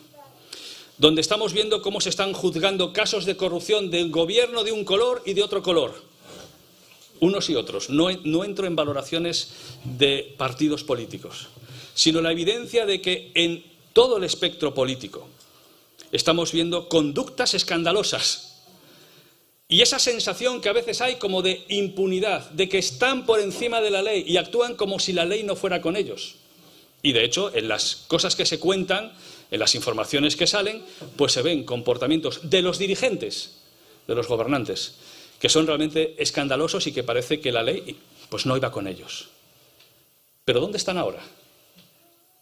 donde estamos viendo cómo se están juzgando casos de corrupción del gobierno de un color y de otro color, unos y otros. No entro en valoraciones de partidos políticos, sino la evidencia de que en todo el espectro político estamos viendo conductas escandalosas y esa sensación que a veces hay como de impunidad, de que están por encima de la ley y actúan como si la ley no fuera con ellos. Y de hecho, en las cosas que se cuentan, en las informaciones que salen, pues se ven comportamientos de los dirigentes, de los gobernantes, que son realmente escandalosos y que parece que la ley pues no iba con ellos. ¿Pero dónde están ahora?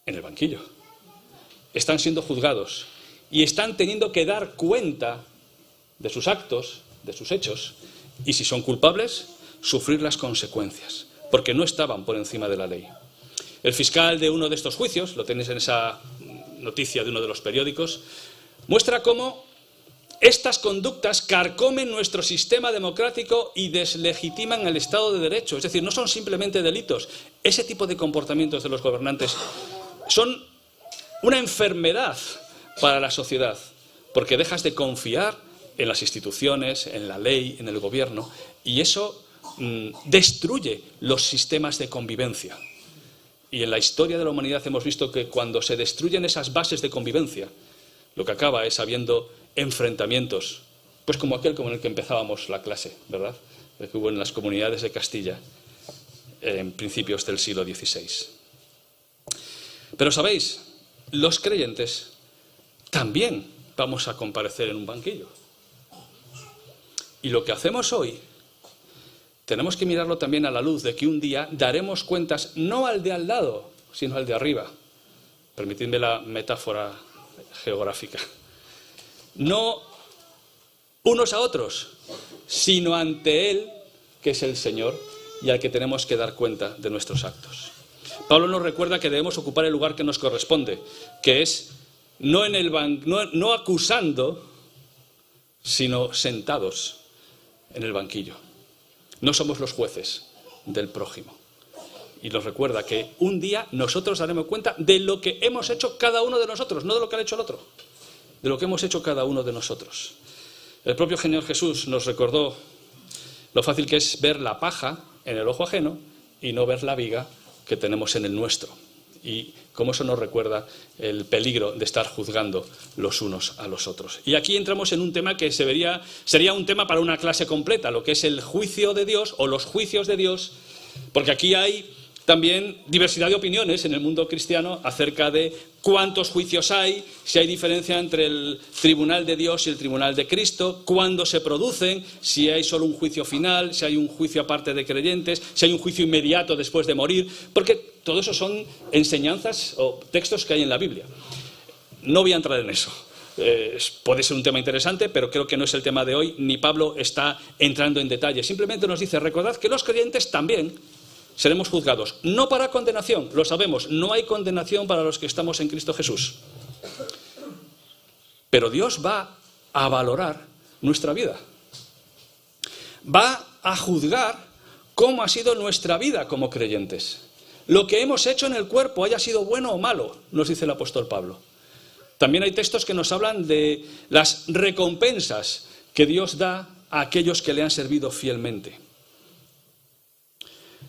En el banquillo. Están siendo juzgados y están teniendo que dar cuenta de sus actos, de sus hechos, y si son culpables, sufrir las consecuencias, porque no estaban por encima de la ley. El fiscal de uno de estos juicios, lo tenéis en esa noticia de uno de los periódicos, muestra cómo estas conductas carcomen nuestro sistema democrático y deslegitiman el Estado de Derecho. Es decir, no son simplemente delitos. Ese tipo de comportamientos de los gobernantes son una enfermedad para la sociedad, porque dejas de confiar en las instituciones, en la ley, en el gobierno, y eso destruye los sistemas de convivencia. Y en la historia de la humanidad hemos visto que cuando se destruyen esas bases de convivencia, lo que acaba es habiendo enfrentamientos, pues como aquel con el que empezábamos la clase, ¿verdad? El que hubo en las comunidades de Castilla en principios del siglo XVI. Pero sabéis, los creyentes también vamos a comparecer en un banquillo. Y lo que hacemos hoy, tenemos que mirarlo también a la luz de que un día daremos cuentas no al de al lado, sino al de arriba. Permitidme la metáfora geográfica. No unos a otros, sino ante Él, que es el Señor, y al que tenemos que dar cuenta de nuestros actos. Pablo nos recuerda que debemos ocupar el lugar que nos corresponde, que es no acusando, sino sentados en el banquillo. No somos los jueces del prójimo. Y nos recuerda que un día nosotros daremos cuenta de lo que hemos hecho cada uno de nosotros, no de lo que ha hecho el otro, de lo que hemos hecho cada uno de nosotros. El propio Señor Jesús nos recordó lo fácil que es ver la paja en el ojo ajeno y no ver la viga que tenemos en el nuestro. Y cómo eso nos recuerda el peligro de estar juzgando los unos a los otros. Y aquí entramos en un tema que sería un tema para una clase completa, lo que es el juicio de Dios o los juicios de Dios, porque aquí hay también diversidad de opiniones en el mundo cristiano acerca de cuántos juicios hay, si hay diferencia entre el tribunal de Dios y el tribunal de Cristo, cuándo se producen, si hay solo un juicio final, si hay un juicio aparte de creyentes, si hay un juicio inmediato después de morir, porque todo eso son enseñanzas o textos que hay en la Biblia. No voy a entrar en eso. Puede ser un tema interesante, pero creo que no es el tema de hoy, ni Pablo está entrando en detalle. Simplemente nos dice, recordad que los creyentes también seremos juzgados, no para condenación, lo sabemos, no hay condenación para los que estamos en Cristo Jesús. Pero Dios va a valorar nuestra vida. Va a juzgar cómo ha sido nuestra vida como creyentes. Lo que hemos hecho en el cuerpo, haya sido bueno o malo, nos dice el apóstol Pablo. También hay textos que nos hablan de las recompensas que Dios da a aquellos que le han servido fielmente.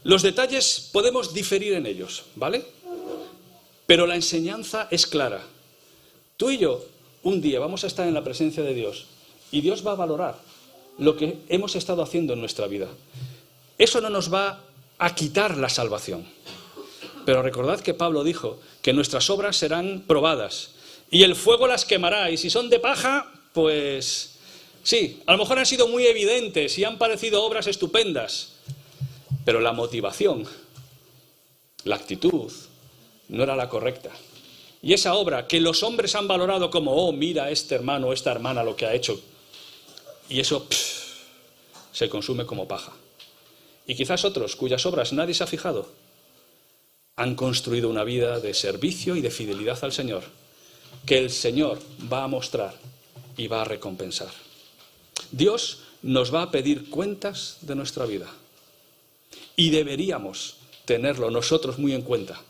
Los detalles podemos diferir en ellos, ¿vale? Pero la enseñanza es clara. Tú y yo, un día vamos a estar en la presencia de Dios y Dios va a valorar lo que hemos estado haciendo en nuestra vida. Eso no nos va a quitar la salvación. Pero recordad que Pablo dijo que nuestras obras serán probadas y el fuego las quemará, y si son de paja, pues sí, a lo mejor han sido muy evidentes y han parecido obras estupendas, pero la motivación, la actitud, no era la correcta. Y esa obra que los hombres han valorado como, oh, mira este hermano o esta hermana lo que ha hecho, y eso se consume como paja. Y quizás otros, cuyas obras nadie se ha fijado, han construido una vida de servicio y de fidelidad al Señor, que el Señor va a mostrar y va a recompensar. Dios nos va a pedir cuentas de nuestra vida. Y deberíamos tenerlo nosotros muy en cuenta,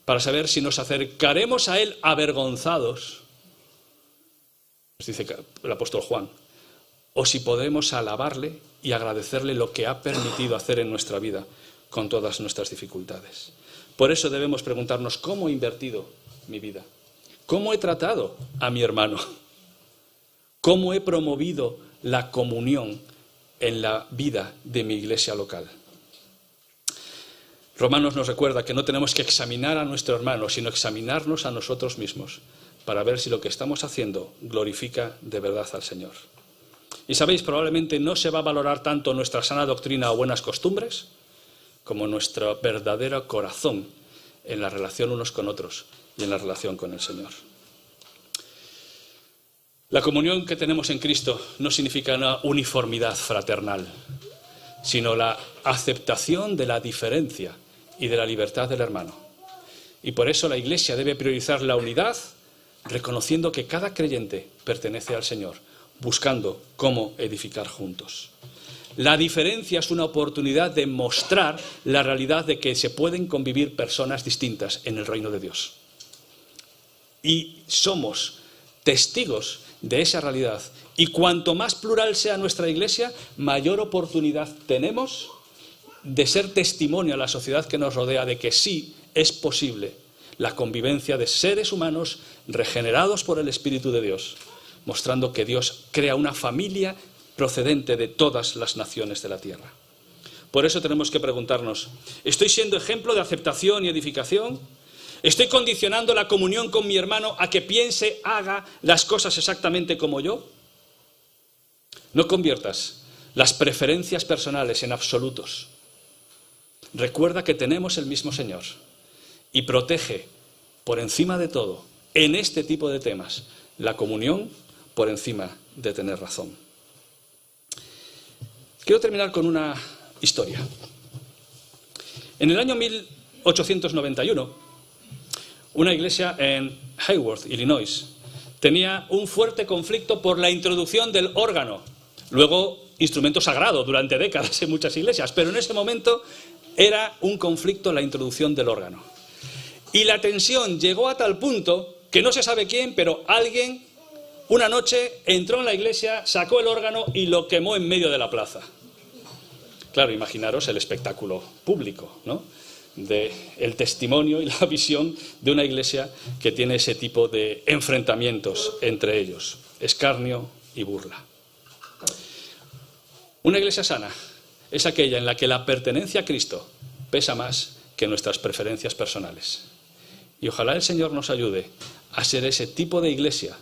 para saber si nos acercaremos a Él avergonzados, nos dice el apóstol Juan, o si podemos alabarle y agradecerle lo que ha permitido hacer en nuestra vida con todas nuestras dificultades. Por eso debemos preguntarnos, ¿cómo he invertido mi vida? ¿Cómo he tratado a mi hermano? ¿Cómo he promovido la comunión en la vida de mi iglesia local? Romanos nos recuerda que no tenemos que examinar a nuestro hermano, sino examinarnos a nosotros mismos para ver si lo que estamos haciendo glorifica de verdad al Señor. Y sabéis, probablemente no se va a valorar tanto nuestra sana doctrina o buenas costumbres como nuestro verdadero corazón en la relación unos con otros y en la relación con el Señor. La comunión que tenemos en Cristo no significa una uniformidad fraternal, sino la aceptación de la diferencia y de la libertad del hermano. Y por eso la Iglesia debe priorizar la unidad, reconociendo que cada creyente pertenece al Señor, buscando cómo edificar juntos. La diferencia es una oportunidad de mostrar la realidad de que se pueden convivir personas distintas en el reino de Dios. Y somos testigos de esa realidad. Y cuanto más plural sea nuestra Iglesia, mayor oportunidad tenemos de ser testimonio a la sociedad que nos rodea de que sí es posible la convivencia de seres humanos regenerados por el Espíritu de Dios, mostrando que Dios crea una familia procedente de todas las naciones de la tierra. Por eso tenemos que preguntarnos, ¿estoy siendo ejemplo de aceptación y edificación? ¿Estoy condicionando la comunión con mi hermano a que piense, haga las cosas exactamente como yo? No conviertas las preferencias personales en absolutos. Recuerda que tenemos el mismo Señor y protege por encima de todo, en este tipo de temas, la comunión por encima de tener razón. Quiero terminar con una historia. En el año 1891, una iglesia en Haworth, Illinois, tenía un fuerte conflicto por la introducción del órgano, luego instrumento sagrado durante décadas en muchas iglesias, pero en ese momento era un conflicto la introducción del órgano. Y la tensión llegó a tal punto que no se sabe quién, pero alguien una noche entró en la iglesia, sacó el órgano y lo quemó en medio de la plaza. Claro, imaginaros el espectáculo público, ¿no?, del testimonio y la visión de una iglesia que tiene ese tipo de enfrentamientos entre ellos, escarnio y burla. Una iglesia sana es aquella en la que la pertenencia a Cristo pesa más que nuestras preferencias personales. Y ojalá el Señor nos ayude a ser ese tipo de iglesia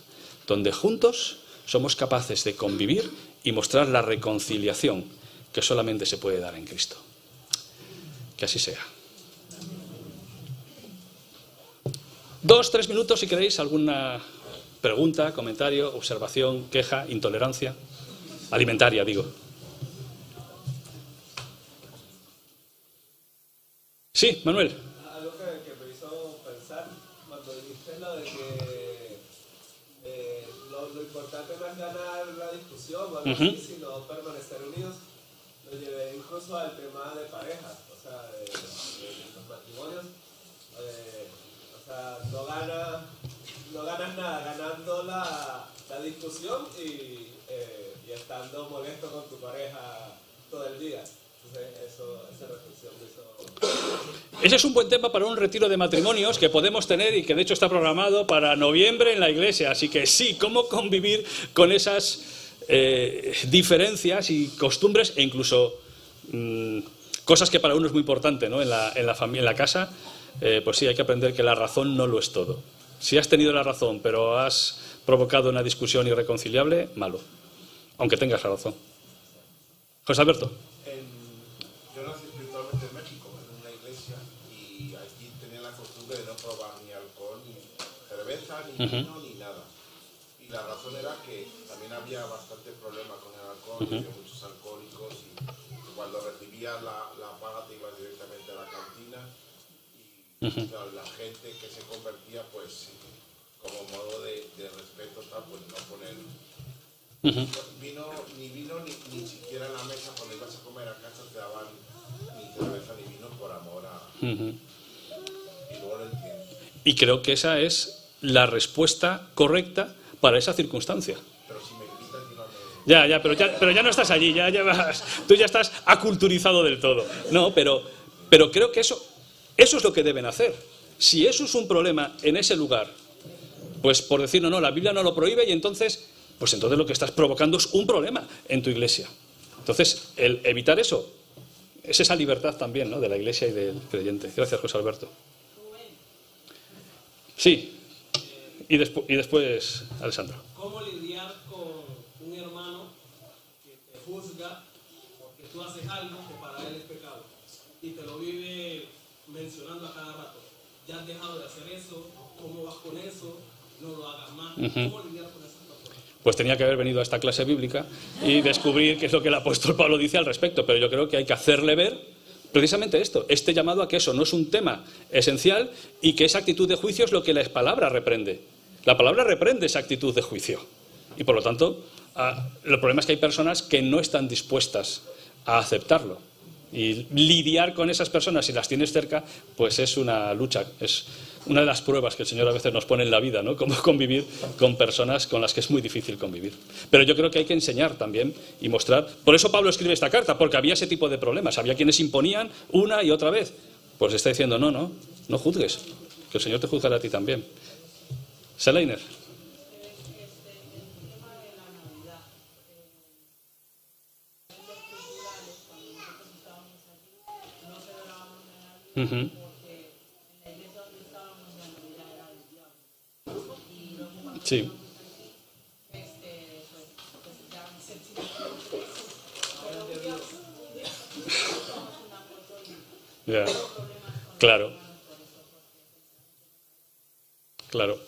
donde juntos somos capaces de convivir y mostrar la reconciliación que solamente se puede dar en Cristo. Que así sea. 2, 3 minutos si queréis, alguna pregunta, comentario, observación, queja, intolerancia. Alimentaria, digo. Sí, Manuel. Algo que me hizo pensar cuando dijiste lo de que lo importante no es ganar la discusión o algo así, sino permanecer unidos. Lo llevé incluso al tema de parejas, o sea, de los matrimonios. O sea, no ganas nada ganando la discusión y estando molesto con tu pareja todo el día. Esa reflexión de eso. Ese es un buen tema para un retiro de matrimonios que podemos tener y que de hecho está programado para noviembre en la iglesia. Así que sí, cómo convivir con esas diferencias y costumbres e incluso cosas que para uno es muy importante, ¿no? En la familia, en la casa, pues sí, hay que aprender que la razón no lo es todo. Si has tenido la razón, pero has provocado una discusión irreconciliable, malo, aunque tengas la razón. José Alberto. Yo nací espiritualmente en México, en una iglesia, y aquí tenía la costumbre de no probar ni alcohol, ni cerveza, ni vino, ni nada. Y la razón era que también había bastante problema con el alcohol, había muchos alcohólicos, y cuando recibías la paga te ibas directamente a la cantina, y claro, la gente que se convertía, pues como modo de respeto, tal, pues no poner ni vino ni siquiera en la mesa. Cuando ibas a comer a casa te daban ni cerveza ni vino por amor a... Y luego lo entiendo. Y creo que esa es la respuesta correcta para esa circunstancia. Pero si me invitas, yo no me... pero ya no estás allí, tú ya estás aculturizado del todo. No, pero creo que eso es lo que deben hacer. Si eso es un problema en ese lugar, pues por decir, no, la Biblia no lo prohíbe, y entonces lo que estás provocando es un problema en tu iglesia. Entonces, el evitar eso es esa libertad también, ¿no?, de la iglesia y del creyente. Gracias, José Alberto. Sí, y después Alessandro. ¿Cómo lidiar con un hermano que te juzga porque tú haces algo que para él es pecado y te lo vive mencionando a cada rato? Ya has dejado de hacer eso, ¿cómo vas con eso? No lo hagas más. ¿Cómo lidiar con esas personas? Pues tenía que haber venido a esta clase bíblica y descubrir qué es lo que el apóstol Pablo dice al respecto, pero yo creo que hay que hacerle ver precisamente esto, este llamado a que eso no es un tema esencial y que esa actitud de juicio es lo que la palabra reprende. La palabra reprende esa actitud de juicio y por lo tanto el problema es que hay personas que no están dispuestas a aceptarlo. Y lidiar con esas personas, si las tienes cerca, pues es una lucha, es una de las pruebas que el Señor a veces nos pone en la vida, ¿no? Cómo convivir con personas con las que es muy difícil convivir. Pero yo creo que hay que enseñar también y mostrar. Por eso Pablo escribe esta carta, porque había ese tipo de problemas. Había quienes imponían una y otra vez. Pues está diciendo, no juzgues, que el Señor te juzgará a ti también. Seleiner. Porque en la iglesia donde estábamos la Navidad era del diablo. Y luego cuando Sí. pues ya se Yeah. Claro. Claro.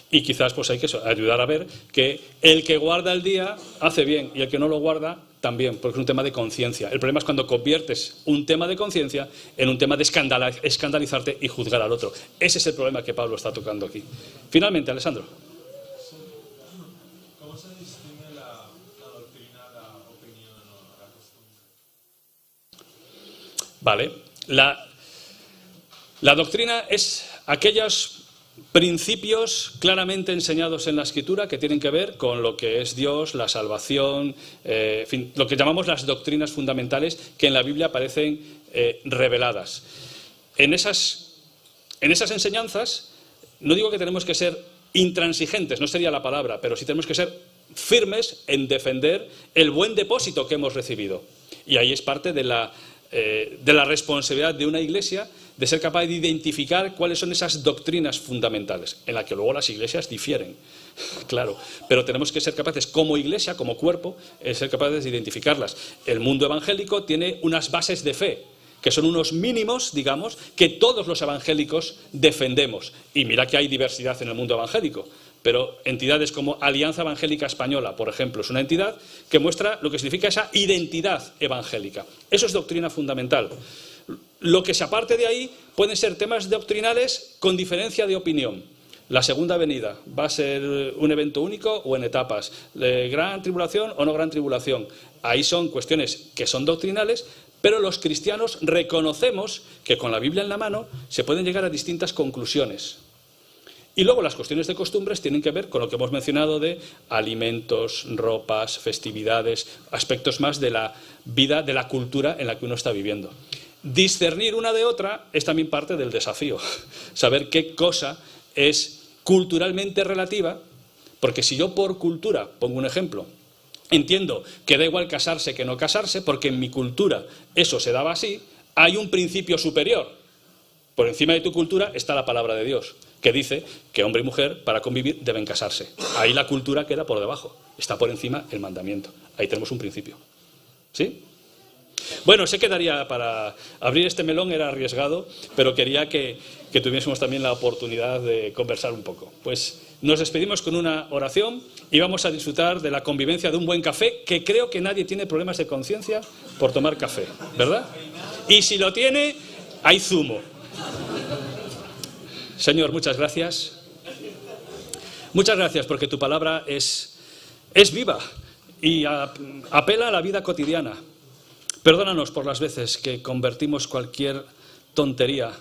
Y quizás pues hay que ayudar a ver que el que guarda el día hace bien y el que no lo guarda también, porque es un tema de conciencia. El problema es cuando conviertes un tema de conciencia en un tema de escandalizarte y juzgar al otro. Ese es el problema que Pablo está tocando aquí. Finalmente, Alessandro. ¿Cómo se distingue la doctrina, la opinión o la costumbre? Vale. La doctrina es aquellos principios claramente enseñados en la Escritura que tienen que ver con lo que es Dios, la salvación, en fin, lo que llamamos las doctrinas fundamentales que en la Biblia aparecen reveladas. En esas enseñanzas, no digo que tenemos que ser intransigentes, no sería la palabra, pero sí tenemos que ser firmes en defender el buen depósito que hemos recibido. Y ahí es parte de la responsabilidad de una iglesia, de ser capaz de identificar cuáles son esas doctrinas fundamentales, en las que luego las iglesias difieren, claro, pero tenemos que ser capaces como iglesia, como cuerpo, ser capaces de identificarlas. El mundo evangélico tiene unas bases de fe, que son unos mínimos, digamos, que todos los evangélicos defendemos. Y mira que hay diversidad en el mundo evangélico, pero entidades como Alianza Evangélica Española, por ejemplo, es una entidad que muestra lo que significa esa identidad evangélica. Eso es doctrina fundamental. Lo que se aparte de ahí pueden ser temas doctrinales con diferencia de opinión. La segunda venida, ¿va a ser un evento único o en etapas? ¿Gran tribulación o no gran tribulación? Ahí son cuestiones que son doctrinales, pero los cristianos reconocemos que con la Biblia en la mano se pueden llegar a distintas conclusiones. Y luego las cuestiones de costumbres tienen que ver con lo que hemos mencionado de alimentos, ropas, festividades, aspectos más de la vida, de la cultura en la que uno está viviendo. Discernir una de otra es también parte del desafío. Saber qué cosa es culturalmente relativa, porque si yo por cultura, pongo un ejemplo, entiendo que da igual casarse que no casarse, porque en mi cultura eso se daba así. Hay un principio superior. Por encima de tu cultura está la palabra de Dios, que dice que hombre y mujer para convivir deben casarse. Ahí la cultura queda por debajo, está por encima el mandamiento. Ahí tenemos un principio. ¿Sí? Bueno, sé que daría para abrir este melón, era arriesgado, pero quería que tuviésemos también la oportunidad de conversar un poco. Pues nos despedimos con una oración y vamos a disfrutar de la convivencia de un buen café, que creo que nadie tiene problemas de conciencia por tomar café, ¿verdad? Y si lo tiene, hay zumo. Señor, muchas gracias. Muchas gracias porque tu palabra es viva y apela a la vida cotidiana. Perdónanos por las veces que convertimos cualquier tontería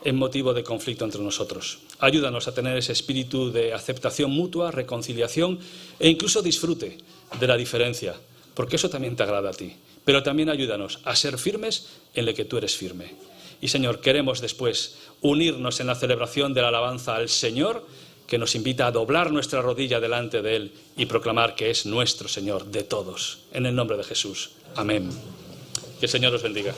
en motivo de conflicto entre nosotros. Ayúdanos a tener ese espíritu de aceptación mutua, reconciliación e incluso disfrute de la diferencia, porque eso también te agrada a ti. Pero también ayúdanos a ser firmes en lo que tú eres firme. Y Señor, queremos después unirnos en la celebración de la alabanza al Señor, que nos invita a doblar nuestra rodilla delante de Él y proclamar que es nuestro Señor de todos. En el nombre de Jesús. Amén. Que el Señor os bendiga.